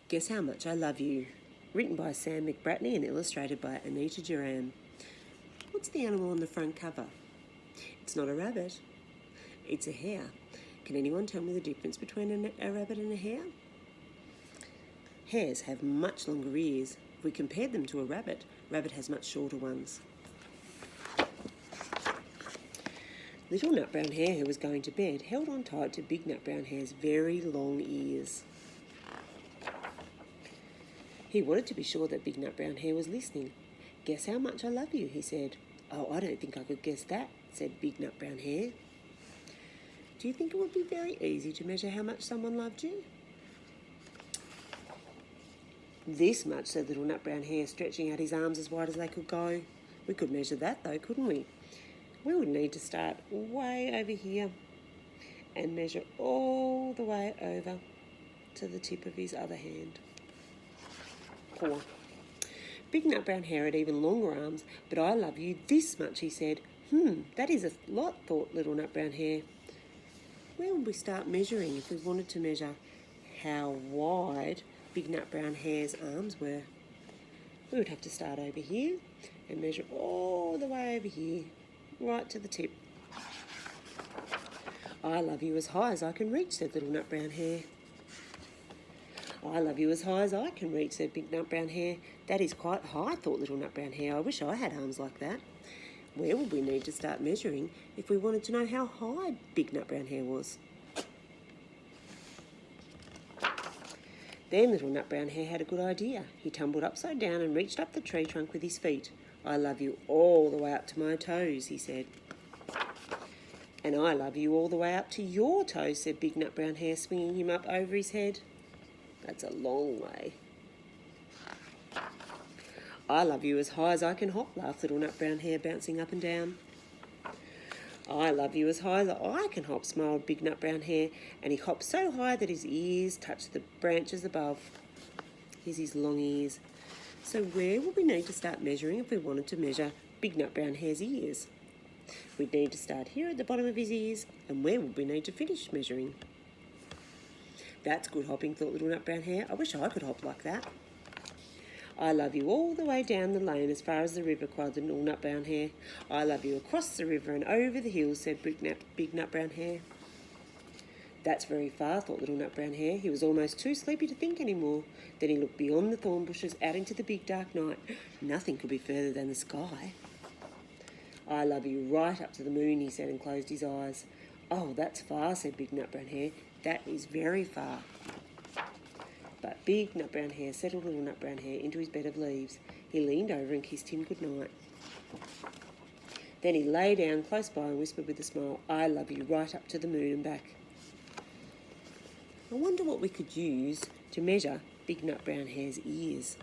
Guess How Much I Love You. Written by Sam McBratney and illustrated by Anita Duran. What's the animal on the front cover? It's not a rabbit. It's a hare. Can anyone tell me the difference between a rabbit and a hare? Hares have much longer ears. If we compared them to a rabbit has much shorter ones. Little Nut Brown Hare, who was going to bed, held on tight to Big Nut Brown Hare's very long ears. He wanted to be sure that Big Nut Brown Hare was listening. Guess how much I love you, he said. Oh, I don't think I could guess that, said Big Nut Brown Hare. Do you think it would be very easy to measure how much someone loved you? This much, said Little Nut Brown Hare, stretching out his arms as wide as they could go. We could measure that though, couldn't we? We would need to start way over here and measure all the way over to the tip of his other hand. Poor. Big Nut Brown Hare had even longer arms, but I love you this much, he said. That is a lot, thought Little Nut Brown Hare. Where would we start measuring if we wanted to measure how wide Big Nut Brown Hare's arms were? We would have to start over here and measure all the way over here, right to the tip. I love you as high as I can reach, said Little Nut Brown Hare. I love you as high as I can reach, said Big Nut Brown Hare. That is quite high, thought Little Nut Brown Hare. I wish I had arms like that. Where would we need to start measuring if we wanted to know how high Big Nut Brown Hare was? Then Little Nut Brown Hare had a good idea. He tumbled upside down and reached up the tree trunk with his feet. I love you all the way up to my toes, he said. And I love you all the way up to your toes, said Big Nut Brown Hare, swinging him up over his head. That's a long way. I love you as high as I can hop, laughed Little Nut Brown Hare, bouncing up and down. I love you as high as I can hop, smiled Big Nut Brown Hare, and he hopped so high that his ears touched the branches above. Here's his long ears. So where would we need to start measuring if we wanted to measure Big Nut Brown Hare's ears? We'd need to start here at the bottom of his ears, and where would we need to finish measuring? That's good hopping, thought Little Nut Brown Hare. I wish I could hop like that. I love you all the way down the lane as far as the river, cried the Little Nut Brown Hare. I love you across the river and over the hills, said Big Nut Brown Hare. That's very far, thought Little Nut Brown Hare. He was almost too sleepy to think any more. Then he looked beyond the thorn bushes out into the big dark night. Nothing could be further than the sky. I love you right up to the moon, he said, and closed his eyes. Oh, that's far, said Big Nut Brown Hare. That is very far. But Big Nut Brown Hare settled Little Nut Brown Hare into his bed of leaves. He leaned over and kissed him good night. Then he lay down close by and whispered with a smile, I love you right up to the moon and back. I wonder what we could use to measure Big Nut Brown Hare's ears.